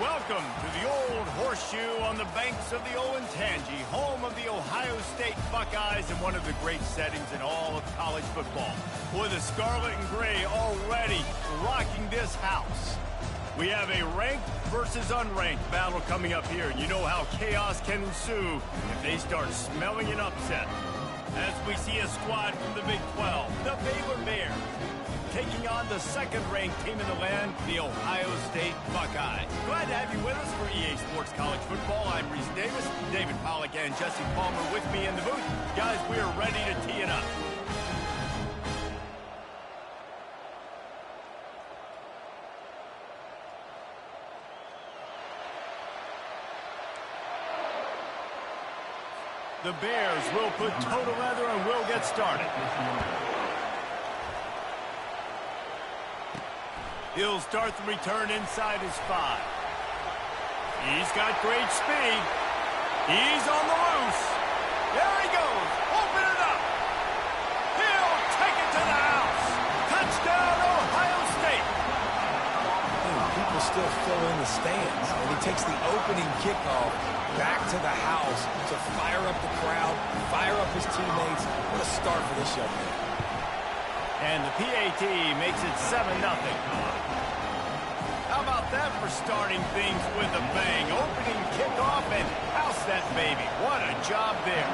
Welcome to the Old Horseshoe on the banks of the Olentangy, home of the Ohio State Buckeyes and one of the great settings in all of college football. Boy, the scarlet and gray already rocking this house. We have a ranked versus unranked battle coming up here. You know how chaos can ensue if they start smelling an upset. As we see a squad from the Big 12, the Baylor Bears, taking on the second-ranked team in the land, the Ohio State Buckeyes. Glad to have you with us for EA Sports College Football. I'm Reese Davis, David Pollack, and Jesse Palmer with me in the booth. Guys, we are ready to tee it up. The Bears will put total leather and will get started. He'll start the return inside his 5. He's got great speed. He's on the loose. There he goes. Open it up. He'll take it to the house. Touchdown, Ohio State. People still fill in the stands. And he takes the opening kickoff back to the house to fire up the crowd, fire up his teammates. What a start for this young man. And the PAT makes it 7-0. How about that for starting things with a bang? Opening kickoff and house that baby. What a job there.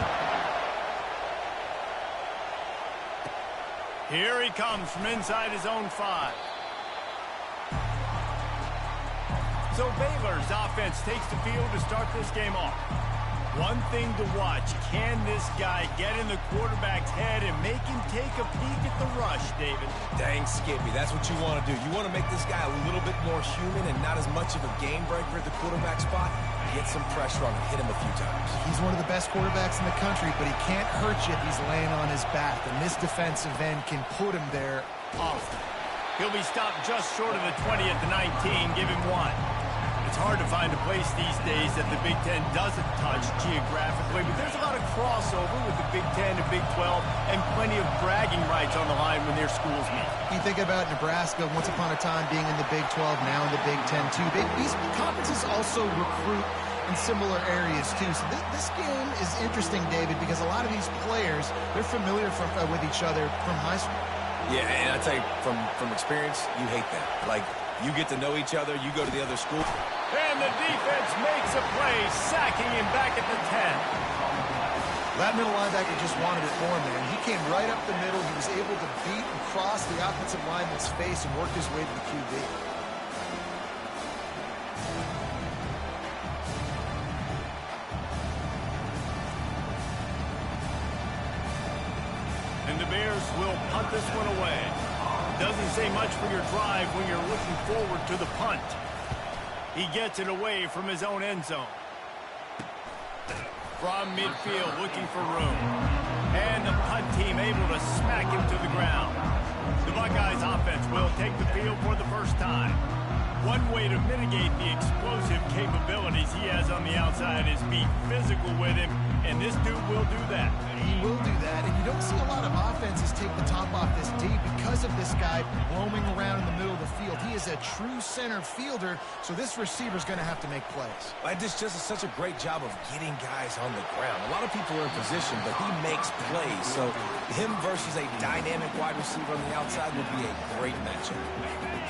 Here he comes from inside his own 5. So Baylor's offense takes the field to start this game off. One thing to watch, can this guy get in the quarterback's head and make him take a peek at the rush, David? Dang, Skippy, that's what you want to do. You want to make this guy a little bit more human and not as much of a game breaker at the quarterback spot. Get some pressure on him, hit him a few times. He's one of the best quarterbacks in the country, but he can't hurt you if he's laying on his back, and this defensive end can put him there often. He'll be stopped just short of the 20 at the 19, give him 1. It's hard to find a place these days that the Big Ten doesn't touch geographically, but there's a lot of crossover with the Big Ten and Big 12 and plenty of bragging rights on the line when their schools meet. You think about Nebraska once upon a time being in the Big 12, now in the Big 10 too. These conferences also recruit in similar areas too. So this game is interesting, David, because a lot of these players, they're familiar with each other from high school. Yeah, and I tell you, from experience, you hate that. Like, you get to know each other, you go to the other school. And the defense makes a play, sacking him back at the 10. That middle linebacker just wanted it more, man. He came right up the middle. He was able to beat and cross the offensive lineman's face and work his way to the QB. And the Bears will punt this one away. Doesn't say much for your drive when you're looking forward to the punt. He gets it away from his own end zone. From midfield, looking for room. And the punt team able to smack him to the ground. The Buckeyes offense will take the field for the first time. One way to mitigate the explosive capabilities he has on the outside is be physical with him, and this dude will do that. He will do that, and you don't see a lot of offenses take the top off this D because of this guy roaming around in the middle of the field. He is a true center fielder, so this receiver's going to have to make plays. This just is such a great job of getting guys on the ground. A lot of people are in position, but he makes plays. So him versus a dynamic wide receiver on the outside would be a great matchup.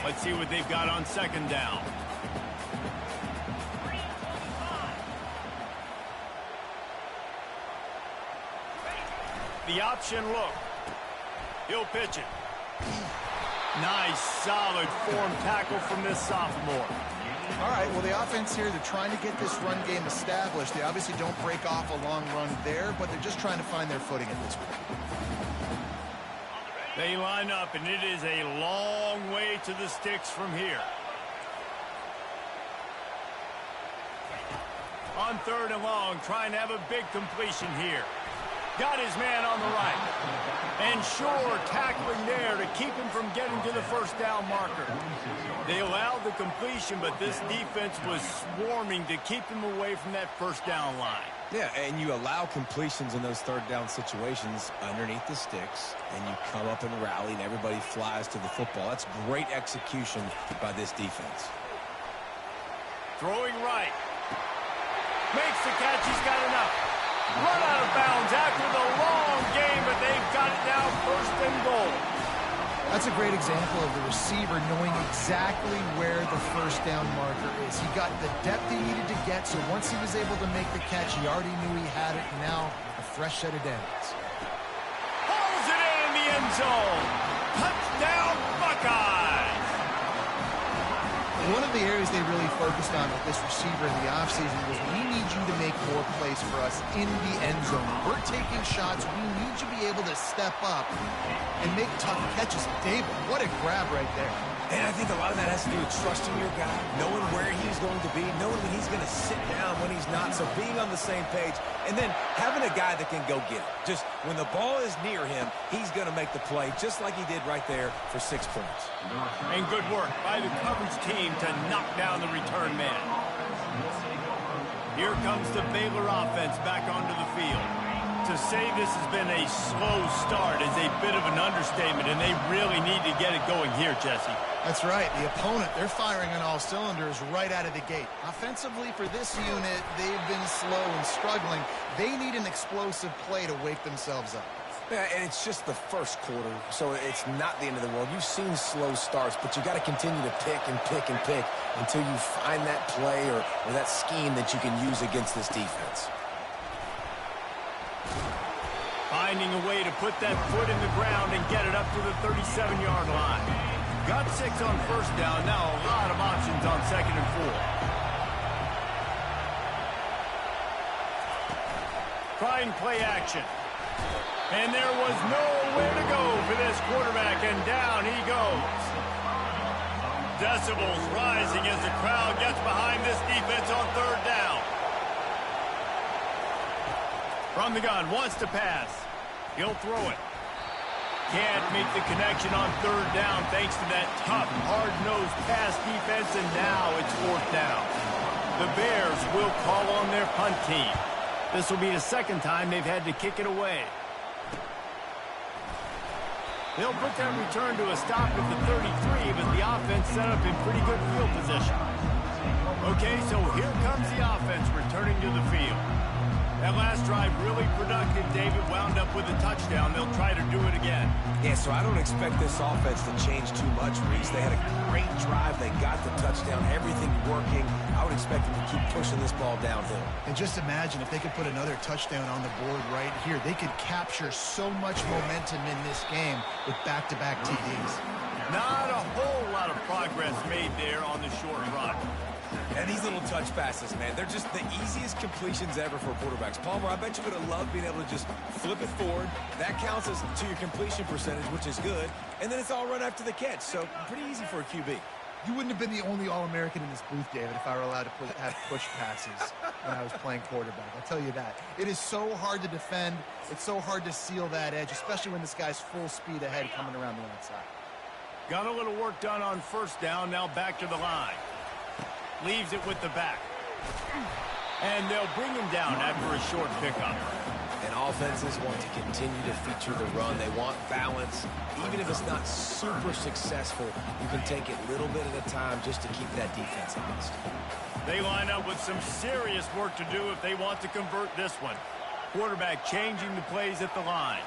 Let's see what they've got on second down. The option look. He'll pitch it. Nice, solid form tackle from this sophomore. All right, well, the offense here, they're trying to get this run game established. They obviously don't break off a long run there, but they're just trying to find their footing at this point. They line up, and it is a long way to the sticks from here. On 3rd and long, trying to have a big completion here. Got his man on the right. And sure, tackling there to keep him from getting to the first down marker. They allowed the completion, but this defense was swarming to keep him away from that first down line. Yeah, and you allow completions in those 3rd down situations underneath the sticks, and you come up and rally, and everybody flies to the football. That's great execution by this defense. Throwing right. Makes the catch. He's got enough. Run out of bounds after the long game, but they've got it now, first and goal. That's a great example of the receiver knowing exactly where the first down marker is. He got the depth he needed to get, so once he was able to make the catch, he already knew he had it. Now, a fresh set of downs. Hauls it in the end zone. Touchdown, Buckeyes! One of the areas they really focused on with this receiver in the offseason was, we need you to make more plays for us in the end zone. We're taking shots. We need you to be able to step up and make tough catches. David, what a grab right there. And I think a lot of that has to do with trusting your guy, knowing where he's going to be, knowing when he's going to sit down, when he's not, so being on the same page, and then having a guy that can go get it. Just when the ball is near him, he's going to make the play, just like he did right there for 6 points. And good work by the coverage team to knock down the return man. Here comes the Baylor offense back onto the field. To say this has been a slow start is a bit of an understatement, and they really need to get it going here, Jesse. That's right. The opponent, they're firing on all cylinders right out of the gate. Offensively, for this unit, they've been slow and struggling. They need an explosive play to wake themselves up. Yeah, and it's just the first quarter, so it's not the end of the world. You've seen slow starts, but you got to continue to pick and pick and pick until you find that play or that scheme that you can use against this defense. Finding a way to put that foot in the ground and get it up to the 37-yard line. Got 6 on first down. Now a lot of options on 2nd and 4. Trying play action. And there was nowhere to go for this quarterback, and down he goes. Decibels rising as the crowd gets behind this defense on 3rd down. From the gun, wants to pass. He'll throw it. Can't make the connection on 3rd down thanks to that tough, hard-nosed pass defense, and now it's 4th down. The Bears will call on their punt team. This will be the 2nd time they've had to kick it away. They'll put that return to a stop at the 33, but the offense set up in pretty good field position. Okay, so here comes the offense returning to the field. That last drive really productive. David wound up with a touchdown. They'll try to do it again. Yeah, so I don't expect this offense to change too much, Reese. They had a great drive. They got the touchdown. Everything working. I would expect them to keep pushing this ball downhill. And just imagine if they could put another touchdown on the board right here. They could capture so much momentum in this game with back-to-back TDs. Not a whole lot of progress made there on the short run. And these little touch passes, man, they're just the easiest completions ever for quarterbacks. Palmer, I bet you would have loved being able to just flip it forward. That counts as to your completion percentage, which is good. And then it's all run after the catch, so pretty easy for a QB. You wouldn't have been the only All-American in this booth, David, if I were allowed to have push passes when I was playing quarterback. I'll tell you that. It is so hard to defend. It's so hard to seal that edge, especially when this guy's full speed ahead coming around the outside. Got a little work done on 1st down. Now back to the line. Leaves it with the back. And they'll bring him down after a short pickup. And offenses want to continue to feature the run. They want balance. Even if it's not super successful, you can take it little bit at a time just to keep that defense honest. They line up with some serious work to do if they want to convert this one. Quarterback changing the plays at the line.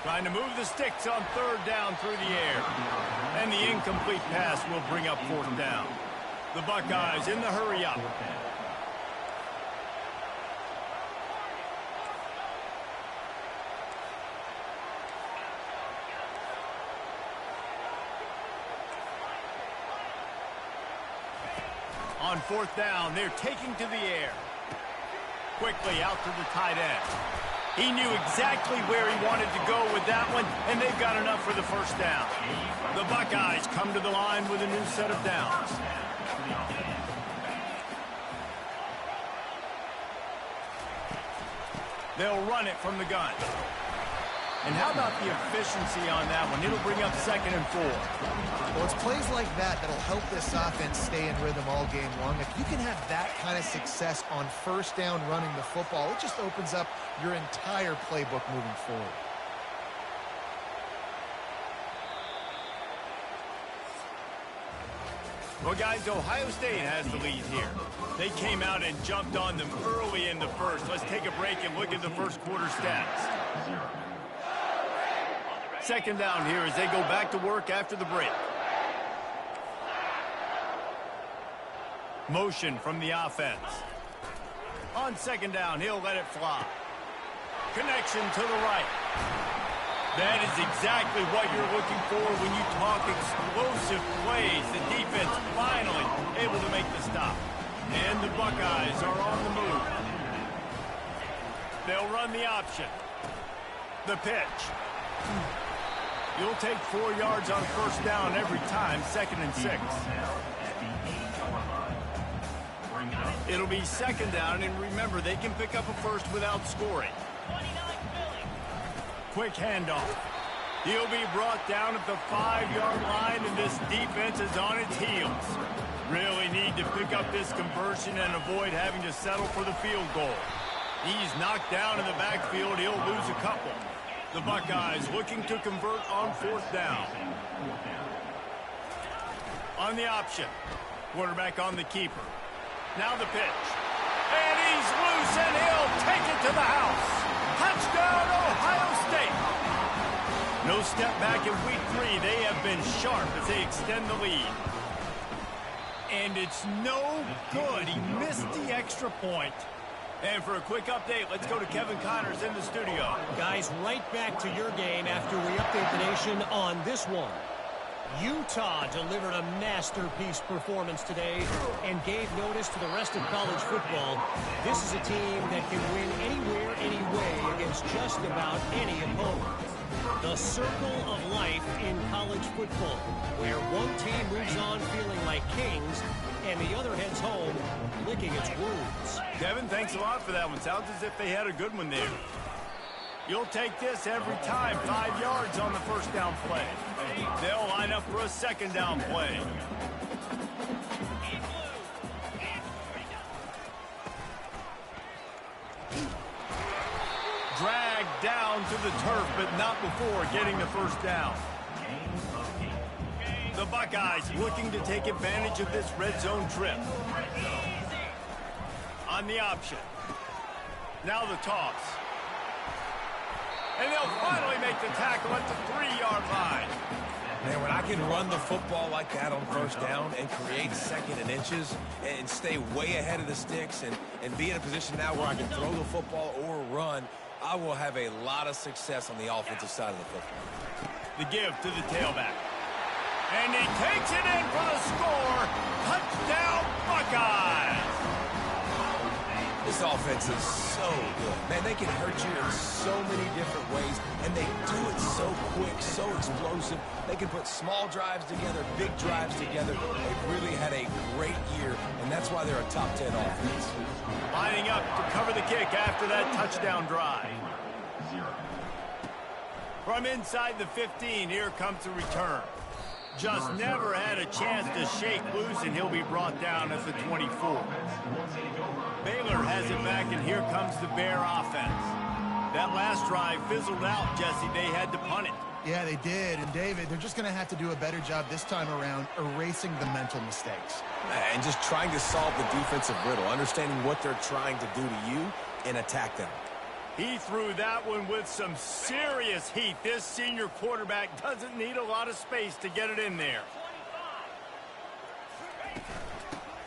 Trying to move the sticks on 3rd down through the air. And the incomplete pass will bring up 4th down. The Buckeyes in the hurry up. On 4th down, they're taking to the air. Quickly out to the tight end. He knew exactly where he wanted to go with that one, and they've got enough for the 1st down. The Buckeyes come to the line with a new set of downs. They'll run it from the gun. And how about the efficiency on that one? It'll bring up 2nd and 4. Well, it's plays like that that'll help this offense stay in rhythm all game long. If you can have that kind of success on 1st down running the football, it just opens up your entire playbook moving forward. Well, guys, Ohio State has the lead here. They came out and jumped on them early in the first. Let's take a break and look at the first quarter stats. Second down here as they go back to work after the break. Motion from the offense. On second down, he'll let it fly. Connection to the right. That is exactly what you're looking for when you talk explosive plays. The defense finally able to make the stop. And the Buckeyes are on the move. They'll run the option. The pitch. You'll take 4 yards on first down every time, 2nd and 6. It'll be second down, and remember, they can pick up a first without scoring. Quick handoff. He'll be brought down at the 5-yard line, and this defense is on its heels. Really need to pick up this conversion and avoid having to settle for the field goal. He's knocked down in the backfield. He'll lose a couple. The Buckeyes looking to convert on 4th down. On the option. Quarterback on the keeper. Now the pitch. And he's loose, and he'll take it to the house. Touchdown, Ohio State. No step back in week 3. They have been sharp as they extend the lead. And it's no good. He missed the extra point. And for a quick update, let's go to Kevin Connors in the studio. Guys, right back to your game after we update the nation on this one. Utah delivered a masterpiece performance today and gave notice to the rest of college football. This is a team that can win anywhere, any way against just about any opponent. The circle of life in college football, where one team moves on feeling like kings and the other heads home licking its wounds. Kevin, thanks a lot for that one. Sounds as if they had a good one there. You'll take this every time. 5 yards on the first down play. They'll line up for a second down play. Dragged down to the turf, but not before getting the first down. The Buckeyes looking to take advantage of this red zone trip. On the option. Now the toss. And they'll finally make the tackle at the 3-yard line. Man, when I can run the football like that on first down and create 2nd and inches and stay way ahead of the sticks and be in a position now where I can throw the football or run, I will have a lot of success on the offensive side of the football. The give to the tailback. And he takes it in for the score. Touchdown, Buckeyes. This offense is so good. Man, they can hurt you in so many different ways, and they do it so quick, so explosive. They can put small drives together, big drives together. They've really had a great year, and that's why they're a top 10 offense. Lining up to cover the kick after that touchdown drive. From inside the 15, here comes the return. Just never had a chance to shake loose, and he'll be brought down at the 24. Baylor has it back, and here comes the Bear offense. That last drive fizzled out, Jesse. They had to punt it. Yeah, they did. And, David, they're just going to have to do a better job this time around erasing the mental mistakes. And just trying to solve the defensive riddle, understanding what they're trying to do to you and attack them. He threw that one with some serious heat. This senior quarterback doesn't need a lot of space to get it in there.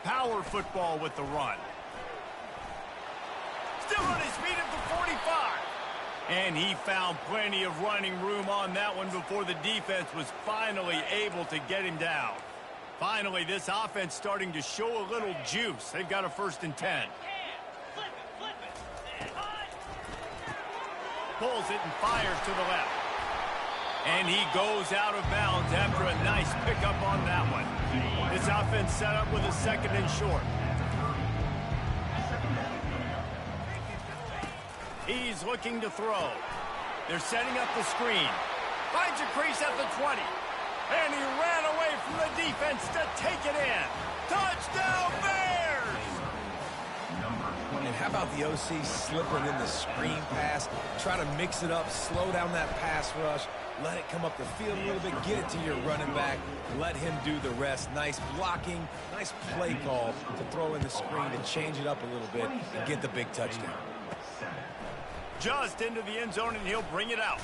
Power football with the run. Still on his feet at the 45. And he found plenty of running room on that one before the defense was finally able to get him down. Finally, this offense starting to show a little juice. They've got a 1st and 10. Pulls it and fires to the left. And he goes out of bounds after a nice pickup on that one. This offense set up with a 2nd and short. He's looking to throw. They're setting up the screen. Finds a crease at the 20. And he ran away from the defense to take it in. Touchdown, Bears! And how about the OC slipping in the screen pass, try to mix it up, slow down that pass rush. let it come up the field a little bit, get it to your running back, let him do the rest. Nice blocking, nice play call to throw in the screen to change it up a little bit and get the big touchdown. Just into the end zone, and he'll bring it out.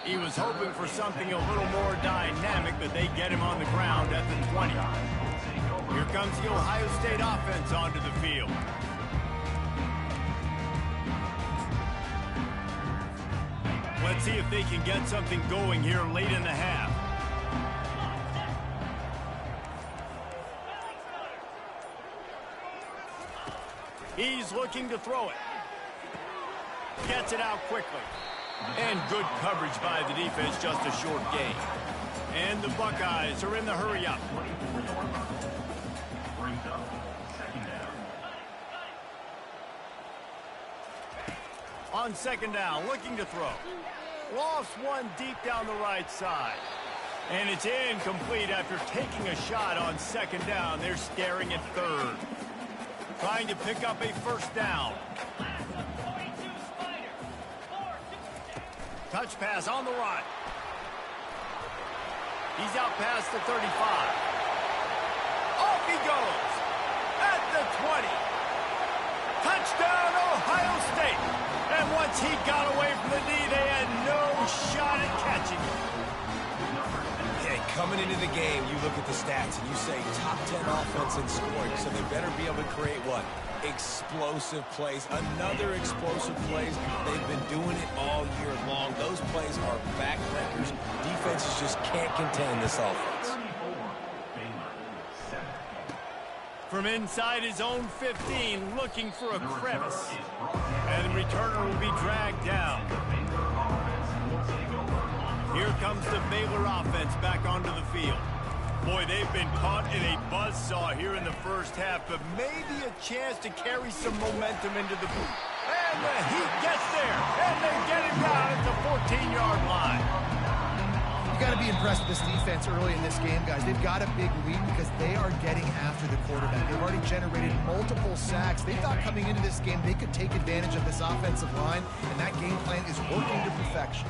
He was hoping for something a little more dynamic, but they get him on the ground at the 20. Here comes the Ohio State offense onto the field. Let's see if they can get something going here late in the half. He's looking to throw it. Gets it out quickly. And good coverage by the defense, just a short gain. And the Buckeyes are in the hurry-up. On second down, looking to throw. Lost one deep down the right side. And it's incomplete after taking a shot on second down. They're staring at third. Trying to pick up a first down. Touch pass on the run. He's out past the 35. Off he goes. At the 20. Touchdown, Ohio State. And once he got away from the knee, they had no shot at catching him. Yeah, coming into the game, you look at the stats and you say top 10 offense in scoring, so they better be able to create what? Explosive plays. Another explosive plays. They've been doing it all year long. Those plays are backbreakers. Defenses just can't contain this offense. From inside his own 15, looking for a crevice. And the returner will be dragged down. Here comes the Baylor offense back onto the field. Boy, they've been caught in a buzzsaw here in the first half, but maybe a chance to carry some momentum into the booth. And the Heat gets there, and they get him down at the 14-yard line. You got to be impressed with this defense early in this game, guys. They've got a big lead because they are getting after the quarterback. They've already generated multiple sacks. They thought coming into this game they could take advantage of this offensive line, and that game plan is working to perfection.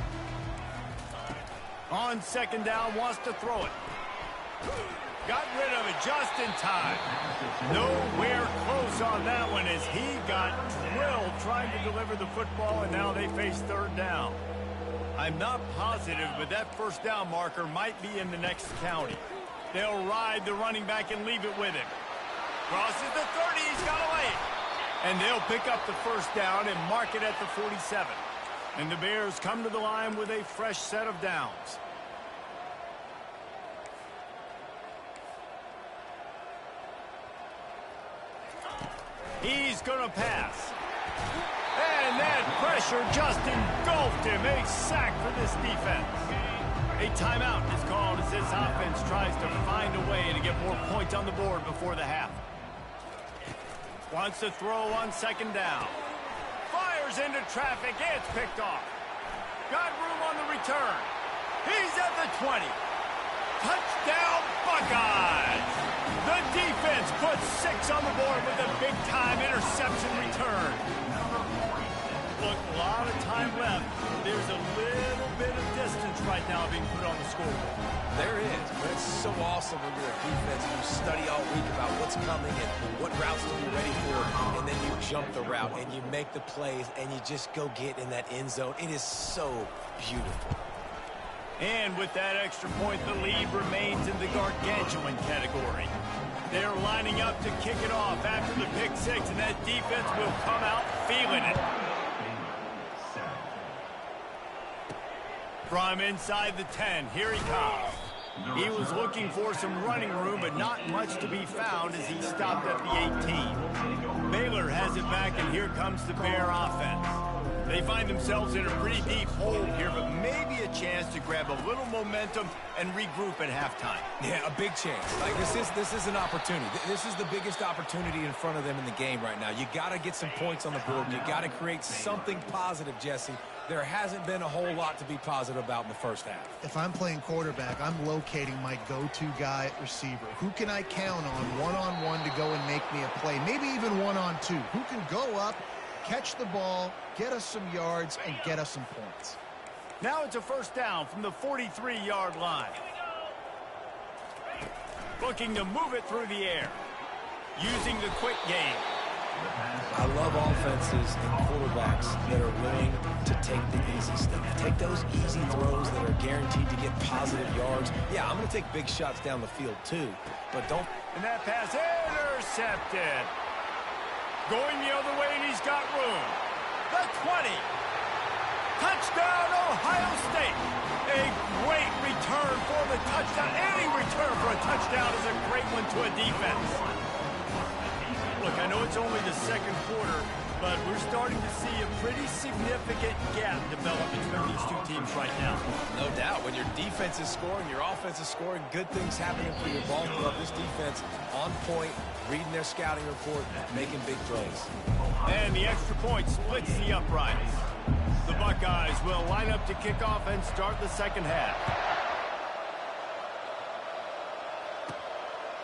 On second down, wants to throw it. Got rid of it just in time. Nowhere close on that one as he got drilled trying to deliver the football, and now they face third down. I'm not positive, but that first down marker might be in the next county. They'll ride the running back and leave it with him. Crosses the 30, he's got away. And they'll pick up the first down and mark it at the 47. And the Bears come to the line with a fresh set of downs. He's going to pass. And that pressure just engulfed him. A sack for this defense. A timeout is called as this offense tries to find a way to get more points on the board before the half. Wants to throw on second down. Fires into traffic. It's picked off. Got room on the return. He's at the 20. Touchdown, Buckeyes! The defense puts 6 on the board with a big-time interception return. Look, a lot of time left. There's a little bit of distance right now being put on the scoreboard. There is, but it's so awesome when you're a defense and you study all week about what's coming and what routes to be ready for, and then you jump the route and you make the plays and you just go get in that end zone. It is so beautiful. And with that extra point, the lead remains in the gargantuan category. They're lining up to kick it off after the pick six, and that defense will come out feeling it. From inside the 10, here he comes. He was looking for some running room, but not much to be found as he stopped at the 18. Baylor has it back, and here comes the Bear offense. They find themselves in a pretty deep hole here, but maybe a chance to grab a little momentum and regroup at halftime. Yeah, a big chance. Like this is an opportunity. This is the biggest opportunity in front of them in the game right now. You got to get some points on the board. You got to create something positive, Jesse. There hasn't been a whole lot to be positive about in the first half. If I'm playing quarterback, I'm locating my go-to guy at receiver. Who can I count on one-on-one to go and make me a play? Maybe even one-on-two. Who can go up, catch the ball, get us some yards, and get us some points? Now it's a first down from the 43-yard line. Looking to move it through the air. Using the quick game. I love offenses and quarterbacks that are willing to take the easy stuff. Take those easy throws that are guaranteed to get positive yards. Yeah, I'm going to take big shots down the field too, but don't. And that pass intercepted. Going the other way, and he's got room. The 20. Touchdown, Ohio State. A great return for the touchdown. Any return for a touchdown is a great one to a defense. Look, I know it's only the second quarter, but we're starting to see a pretty significant gap develop between these two teams right now. No doubt. When your defense is scoring, your offense is scoring, good things happening for your ball club. This defense on point, reading their scouting report, making big plays. And the extra point splits the uprights. The Buckeyes will line up to kick off and start the second half.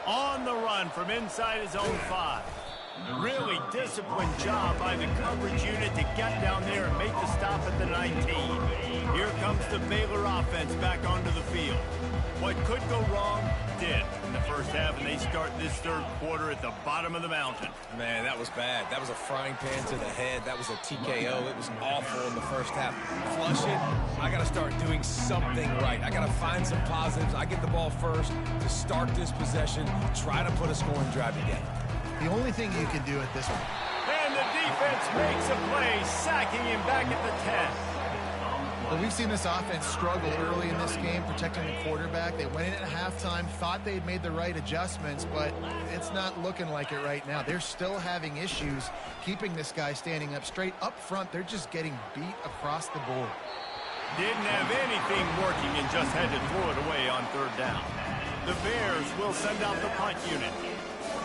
On the run from inside his own 5. Really disciplined job by the coverage unit to get down there and make the stop at the 19. Here comes the Baylor offense back onto the field. What could go wrong did in the first half, and they start this third quarter at the bottom of the mountain. Man, that was bad. That was a frying pan to the head. That was a TKO. It was awful in the first half. Flush it. I got to start doing something right. I got to find some positives. I get the ball first to start this possession, try to put a scoring drive together. The only thing you can do at this one. And the defense makes a play, sacking him back at the 10. Well, we've seen this offense struggle early in this game, protecting the quarterback. They went in at halftime, thought they'd made the right adjustments, but it's not looking like it right now. They're still having issues keeping this guy standing up straight. Up front, they're just getting beat across the board. Didn't have anything working and just had to throw it away on third down. The Bears will send out the punt unit.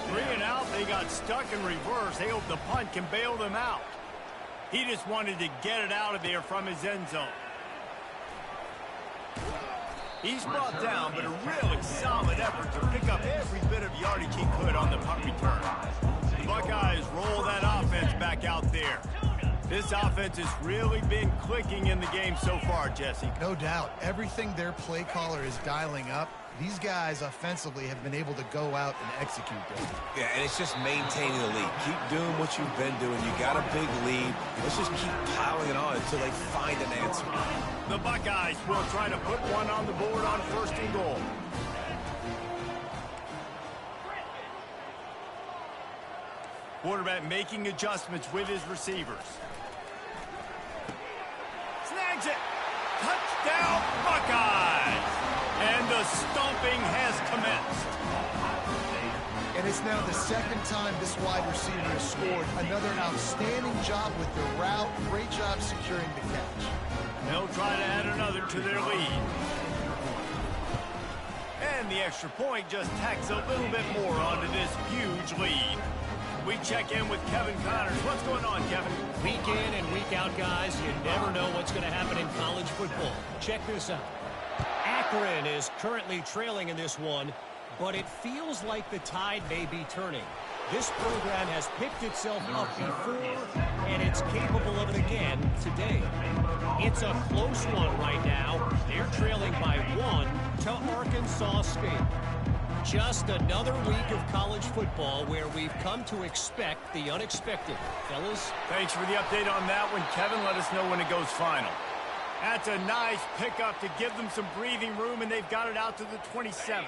3 and out, they got stuck in reverse. They hope the punt can bail them out. He just wanted to get it out of there from his end zone. He's brought down, but a really solid effort to pick up every bit of yardage he could on the punt return. The Buckeyes roll that offense back out there. This offense has really been clicking in the game so far, Jesse. No doubt. Everything their play caller is dialing up, these guys offensively have been able to go out and execute them. Yeah, and it's just maintaining the lead. Keep doing what you've been doing. You got a big lead. Let's just keep piling it on until they find an answer. The Buckeyes will try to put one on the board on first and goal. Quarterback making adjustments with his receivers. Snags it. Touchdown, Buckeyes. And the stomping has commenced. And it's now the second time this wide receiver has scored. Another outstanding job with the route. Great job securing the catch. They'll try to add another to their lead. And the extra point just tacks a little bit more onto this huge lead. We check in with Kevin Connors. What's going on, Kevin? Week in and week out, guys, you never know what's going to happen in college football. Check this out. Akron is currently trailing in this one, but it feels like the tide may be turning. This program has picked itself up before, and it's capable of it again today. It's a close one right now. They're trailing by 1 to Arkansas State. Just another week of college football where we've come to expect the unexpected. Fellas? Thanks for the update on that one, Kevin. Let us know when it goes final. That's a nice pickup to give them some breathing room, and they've got it out to the 27.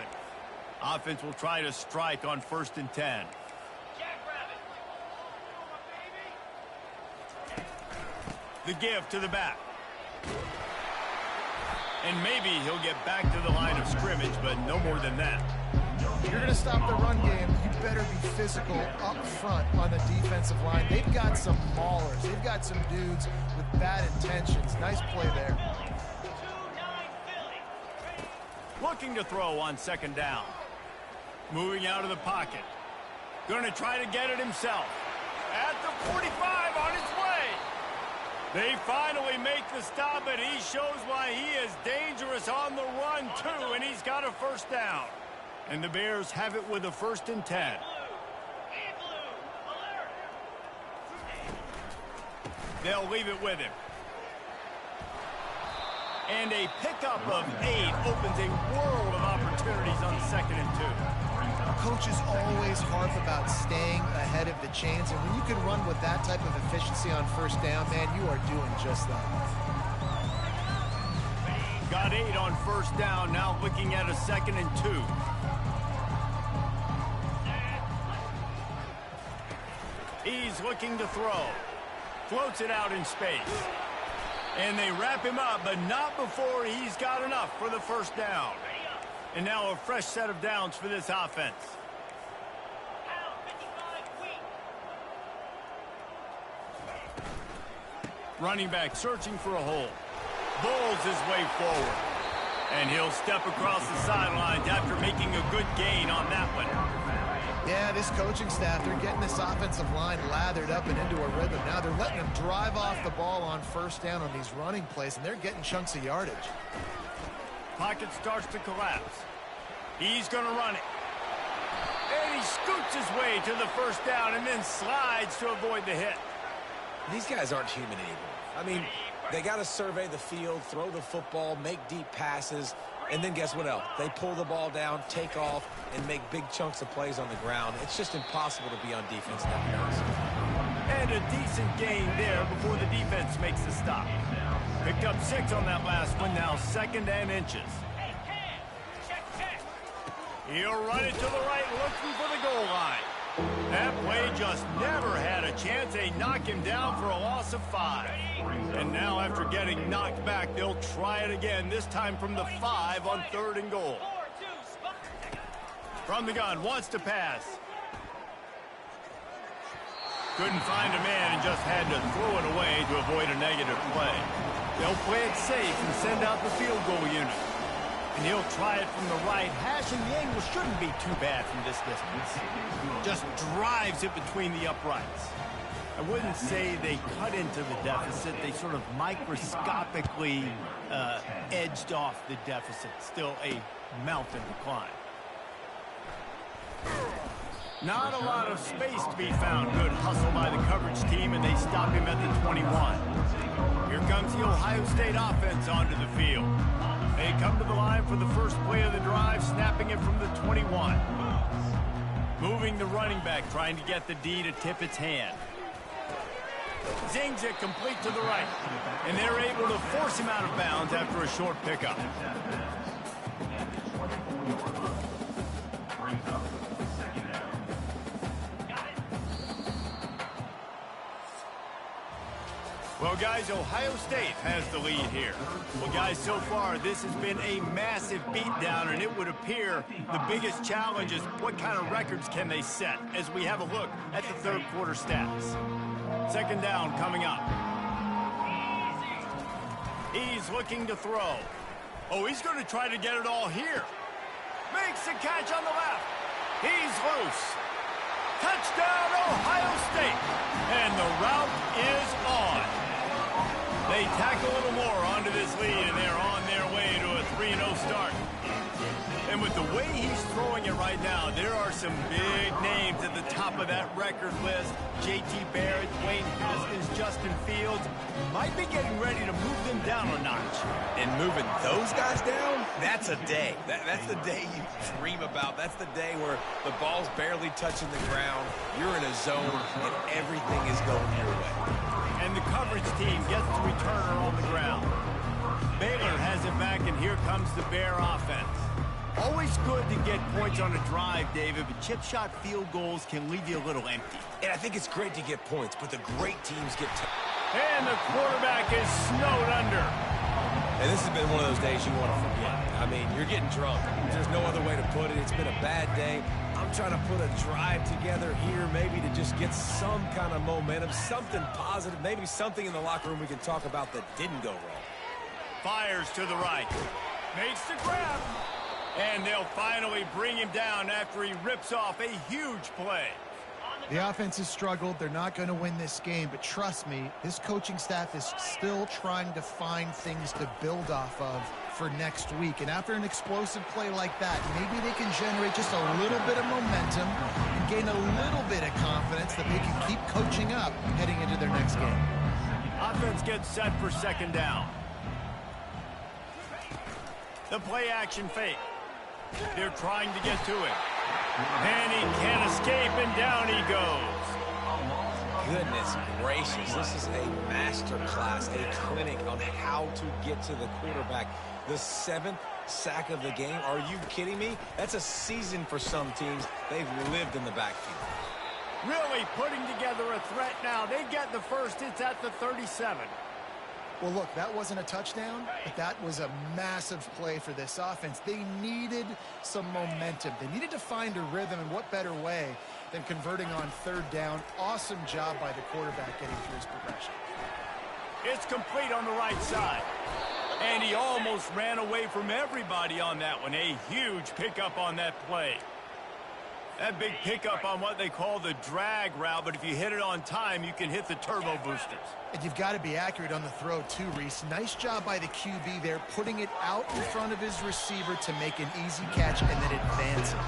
Offense will try to strike on 1st and 10. The give to the back. And maybe he'll get back to the line of scrimmage, but no more than that. If you're going to stop the run game, you better be physical up front on the defensive line. They've got some maulers. They've got some dudes with bad intentions. Nice play there. Looking to throw on 2nd down. Moving out of the pocket. Going to try to get it himself. At the 45 on his way. They finally make the stop, and he shows why he is dangerous on the run, too, and he's got a 1st down. And the Bears have it with a 1st and 10. They'll leave it with him. And a pickup of 8 opens a world of opportunities on 2nd and 2. Coaches always harp about staying ahead of the chains, and when you can run with that type of efficiency on 1st down, man, you are doing just that. Got 8 on 1st down, now looking at a 2nd and 2. He's looking to throw. Floats it out in space. And they wrap him up, but not before he's got enough for the 1st down. And now a fresh set of downs for this offense. Running back searching for a hole. Bowls his way forward. And he'll step across the sidelines after making a good gain on that one. Yeah, this coaching staff, they're getting this offensive line lathered up and into a rhythm. Now they're letting them drive off the ball on 1st down on these running plays, and they're getting chunks of yardage. Pocket starts to collapse. He's going to run it. And he scoots his way to the 1st down and then slides to avoid the hit. These guys aren't human anymore. I mean, they got to survey the field, throw the football, make deep passes, and then guess what else? They pull the ball down, take off, and make big chunks of plays on the ground. It's just impossible to be on defense nowadays. And a decent gain there before the defense makes the stop. Picked up 6 on that last one, now 2nd and inches. He'll run it to the right, looking for the goal line. That play just never had a chance. They knock him down for a loss of 5. And now after getting knocked back, they'll try it again, this time from the 5 on 3rd and goal. From the gun, wants to pass. Couldn't find a man and just had to throw it away to avoid a negative play. They'll play it safe and send out the field goal unit. And he'll try it from the right hash, and the angle shouldn't be too bad from this distance. Just drives it between the uprights. I wouldn't say they cut into the deficit. They sort of microscopically edged off the deficit. Still a mountain to climb. Not a lot of space to be found. Good hustle by the coverage team, and they stop him at the 21. Here comes the Ohio State offense onto the field. They come to the line for the first play of the drive, snapping it from the 21. Moving the running back, trying to get the D to tip its hand. Zings it complete to the right. And they're able to force him out of bounds after a short pickup. Well, guys, Ohio State has the lead here. Well, guys, so far, this has been a massive beatdown, and it would appear the biggest challenge is what kind of records can they set as we have a look at the 3rd quarter stats. 2nd down coming up. He's looking to throw. Oh, he's going to try to get it all here. Makes the catch on the left. He's loose. Touchdown, Ohio State. And the route is on. They tack a little more onto this lead, and they're on their way to a 3-0 start. And with the way he's throwing it right now, there are some big names at the top of that record list. J.T. Barrett, Wayne Haskins, Justin Fields. Might be getting ready to move them down a notch. And moving those guys down, that's a day. That's the day you dream about. That's the day where the ball's barely touching the ground. You're in a zone, and everything is going your way. And the coverage team gets the returner on the ground. Baylor has it back, and here comes the Bear offense. Always good to get points on a drive, David, but chip shot field goals can leave you a little empty. And I think it's great to get points, but the great teams get and the quarterback is snowed under. And this has been one of those days you want to forget. I mean, you're getting drunk. There's no other way to put it. It's been a bad day. I'm trying to put a drive together here maybe to just get some kind of momentum, something positive, maybe something in the locker room we can talk about that didn't go wrong. Fires to the right. Makes the grab. And they'll finally bring him down after he rips off a huge play. The offense has struggled. They're not going to win this game, but trust me, this coaching staff is still trying to find things to build off of for next week. And after an explosive play like that, maybe they can generate just a little bit of momentum and gain a little bit of confidence that they can keep coaching up heading into their next game. Offense gets set for 2nd down. The play action fake. They're trying to get to it. And he can't escape, and down he goes. Goodness gracious, this is a master class, a clinic on how to get to the quarterback. The 7th sack of the game. Are you kidding me? That's a season for some teams. They've lived in the backfield. Really putting together a threat now. They get the first. It's at the 37. Well, look, that wasn't a touchdown, but that was a massive play for this offense. They needed some momentum. They needed to find a rhythm, and what better way than converting on 3rd down. Awesome job by the quarterback getting through his progression. It's complete on the right side. And he almost ran away from everybody on that one. A huge pickup on that play. That big pickup on what they call the drag route, but if you hit it on time, you can hit the turbo boosters. And you've got to be accurate on the throw too, Reese. Nice job by the QB there, putting it out in front of his receiver to make an easy catch and then advance it.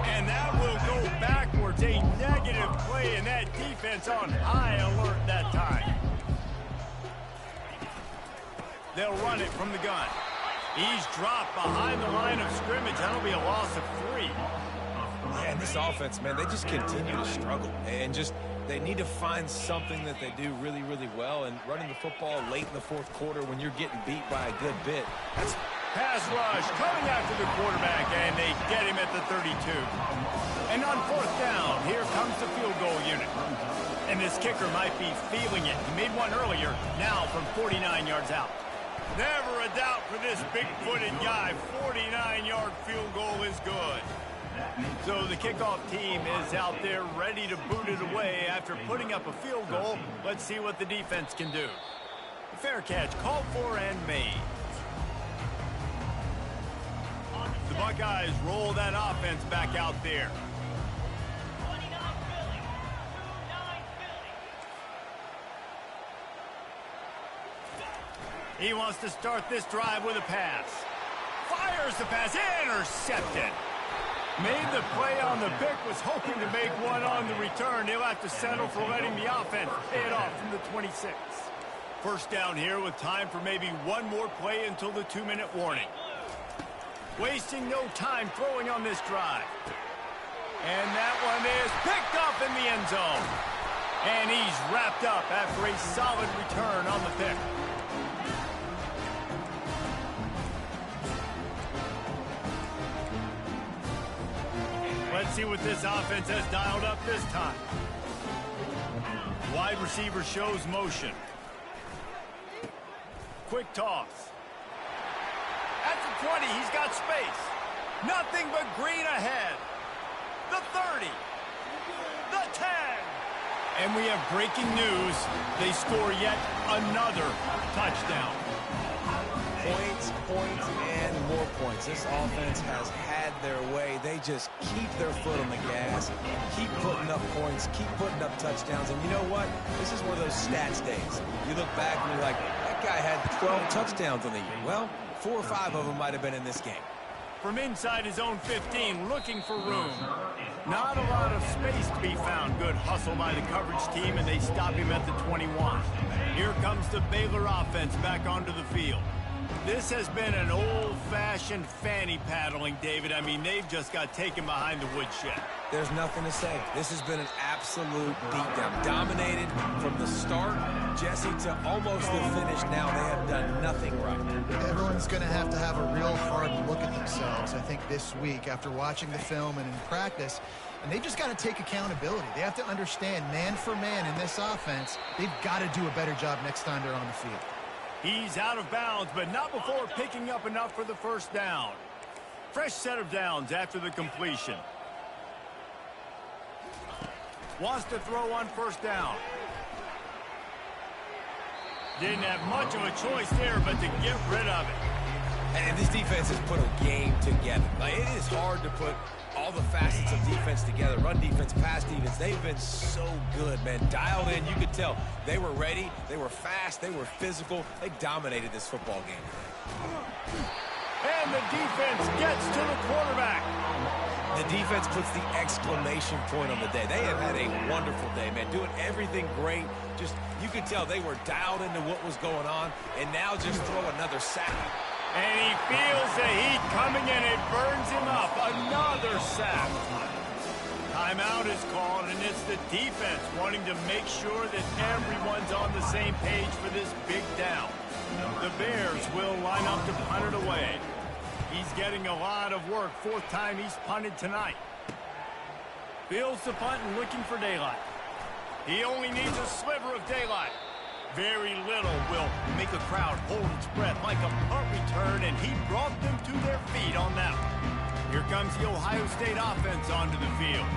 And that will go backwards. A negative play, and that defense on high alert that time. They'll run it from the gun. He's dropped behind the line of scrimmage. That'll be a loss of 3. Yeah, and this offense, man, they just continue to struggle. And they need to find something that they do really, really well. And running the football late in the 4th quarter when you're getting beat by a good bit, that's... Pass rush coming after the quarterback, and they get him at the 32. And on 4th down, here comes the field goal unit. And this kicker might be feeling it. He made one earlier, now from 49 yards out. Never a doubt for this big-footed guy. 49-yard field goal is good. So the kickoff team is out there ready to boot it away after putting up a field goal. Let's see what the defense can do. Fair catch called for and made. The Buckeyes roll that offense back out there. He wants to start this drive with a pass. Fires the pass, intercepted. Made the play on the pick, was hoping to make one on the return. He'll have to settle for letting the offense pay it off from the 26. First down here with time for maybe one more play until the 2-minute warning. Wasting no time throwing on this drive. And that one is picked up in the end zone. And he's wrapped up after a solid return on the pick. Let's see what this offense has dialed up this time. Wide receiver shows motion. Quick toss. At the 20, he's got space. Nothing but green ahead. The 30. The 10. And we have breaking news. They score yet another touchdown. Points, and more points. This offense has had their way. They just keep their foot on the gas, keep putting up points, keep putting up touchdowns. And you know what? This is one of those stats days. You look back and you're like, that guy had 12 touchdowns on the year. Well, 4 or 5 of them might have been in this game. From inside his own 15, looking for room. Not a lot of space to be found. Good hustle by the coverage team, and they stop him at the 21. Here comes the Baylor offense back onto the field. This has been an old-fashioned fanny paddling, David. I mean, they've just got taken behind the woodshed. There's nothing to say. This has been an absolute beatdown. Dominated from the start, Jesse, to almost the finish now. They have done nothing right. Everyone's going to have a real hard look at themselves, I think, this week after watching the film and in practice. And they've just got to take accountability. They have to understand, man for man in this offense, they've got to do a better job next time they're on the field. He's out of bounds, but not before picking up enough for the first down. Fresh set of downs after the completion. Wants to throw on first down. Didn't have much of a choice there, but to get rid of it. And this defense has put a game together. Like, it is hard to put all the facets of defense together. Run defense, pass defense. They've been so good, man. Dialed in, you could tell. They were ready. They were fast. They were physical. They dominated this football game. And the defense gets to the quarterback. The defense puts the exclamation point on the day. They have had a wonderful day, man. Doing everything great. Just, you could tell they were dialed into what was going on. And now just throw another sack. And he feels the heat coming in. It burns him up. Another sack. Timeout is called, and it's the defense wanting to make sure that everyone's on the same page for this big down. The Bears will line up to punt it away. He's getting a lot of work. Fourth time he's punted tonight. Fields the punt and looking for daylight. He only needs a sliver of daylight. Very little will make a crowd hold its breath like a punt return, and he brought them to their feet on that one. Here comes the Ohio State offense onto the field.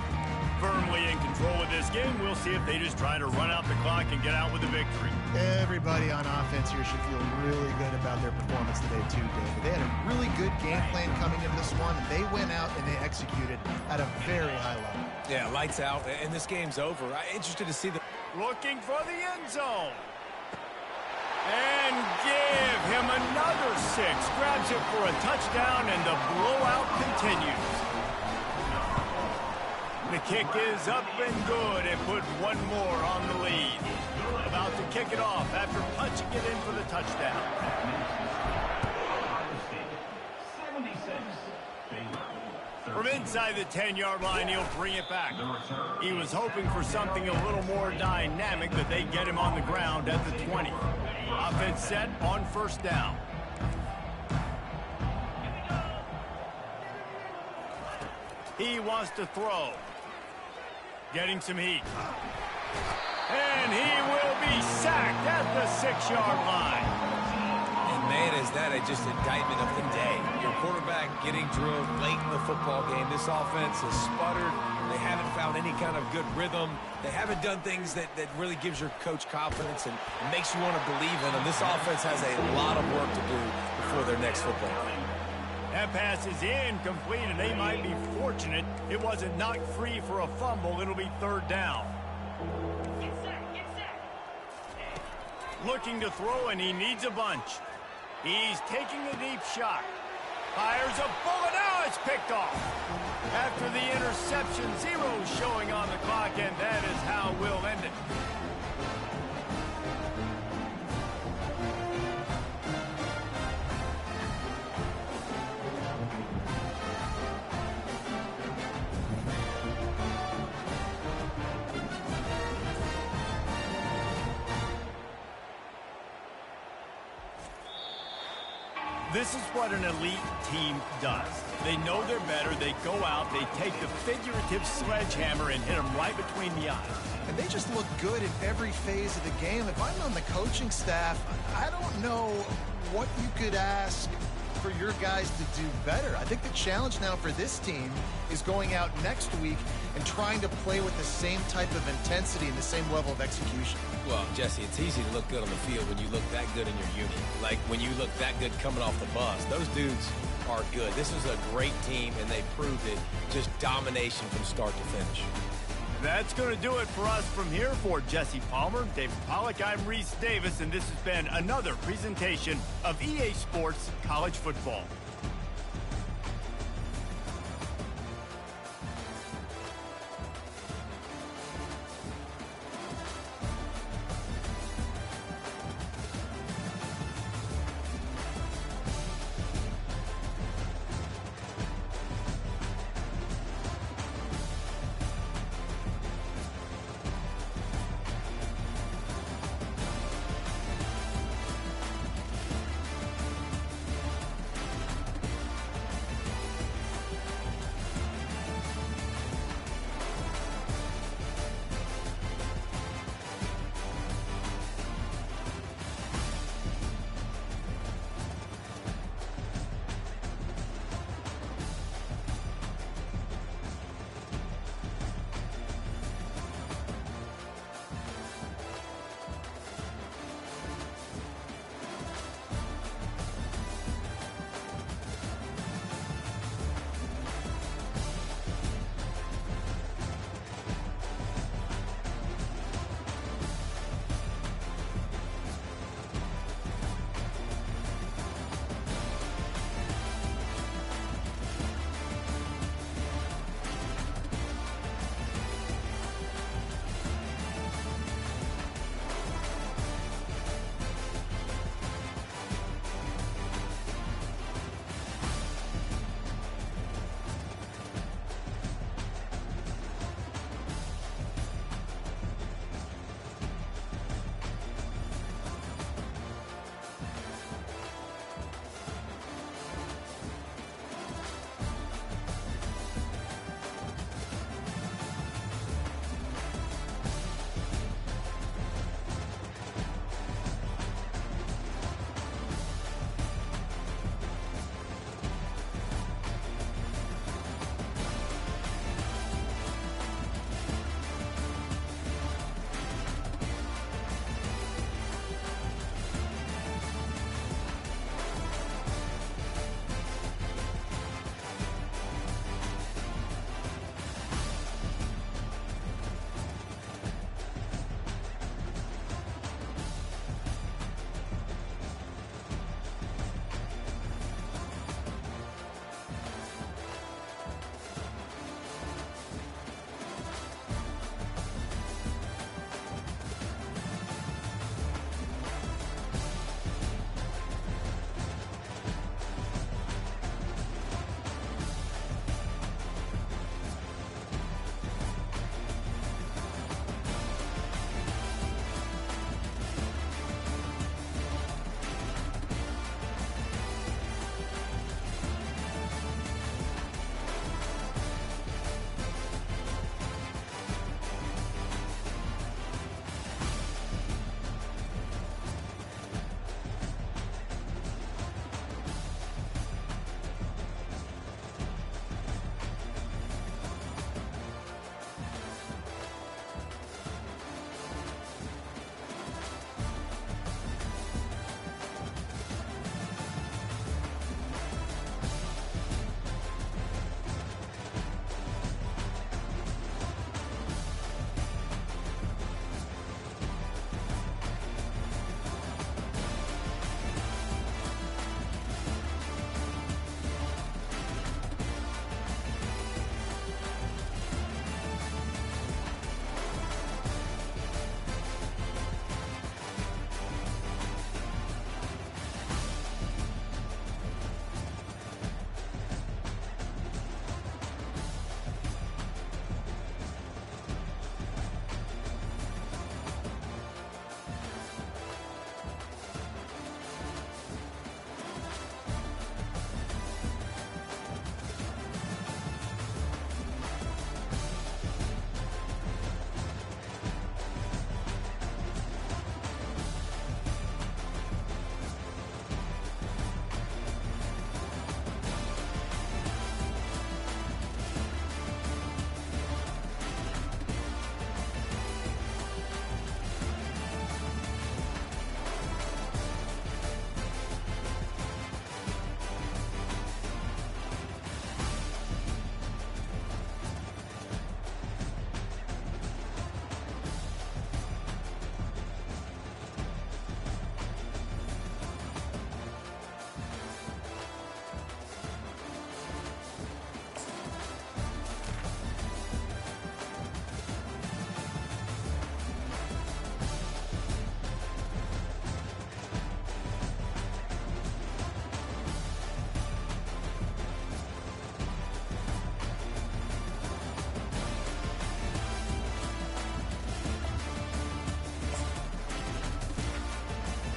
Firmly in control of this game. We'll see if they just try to run out the clock and get out with a victory. Everybody on offense here should feel really good about their performance today too, David. They had a really good game plan coming into this one, and they went out and they executed at a very high level. Yeah, lights out, and this game's over. I'm interested to see the... Looking for the end zone. And give him another 6. Grabs it for a touchdown, and the blowout continues. The kick is up and good, and put one more on the lead. About to kick it off after punching it in for the touchdown. From inside the 10-yard line, he'll bring it back. He was hoping for something a little more dynamic, that they get him on the ground at the 20. Offense set on first down. He wants to throw. Getting some heat. And he will be sacked at the 6-yard line. And man, is that just indictment of the day. Your quarterback getting drilled late in the football game. This offense has sputtered. They haven't found any kind of good rhythm. They haven't done things that really gives your coach confidence and makes you want to believe in them. This offense has a lot of work to do before their next football game. That pass is incomplete, and they might be fortunate it wasn't knocked free for a fumble. It'll be third down. Looking to throw, and he needs a bunch. He's taking a deep shot. Fires a bullet. Now it's picked off. After the interception, 0 showing on the clock, and that is how we'll end it. This is what an elite team does. They know they're better. They go out. They take the figurative sledgehammer and hit them right between the eyes. And they just look good in every phase of the game. If I'm on the coaching staff, I don't know what you could ask for your guys to do better. I think the challenge now for this team is going out next week and trying to play with the same type of intensity and the same level of execution. Well, Jesse, it's easy to look good on the field when you look that good in your unit. Like when you look that good coming off the bus. Those dudes are good. This is a great team, and they proved it. Just domination from start to finish. That's going to do it for us from here. For Jesse Palmer, David Pollack, I'm Reese Davis, and this has been another presentation of EA Sports College Football.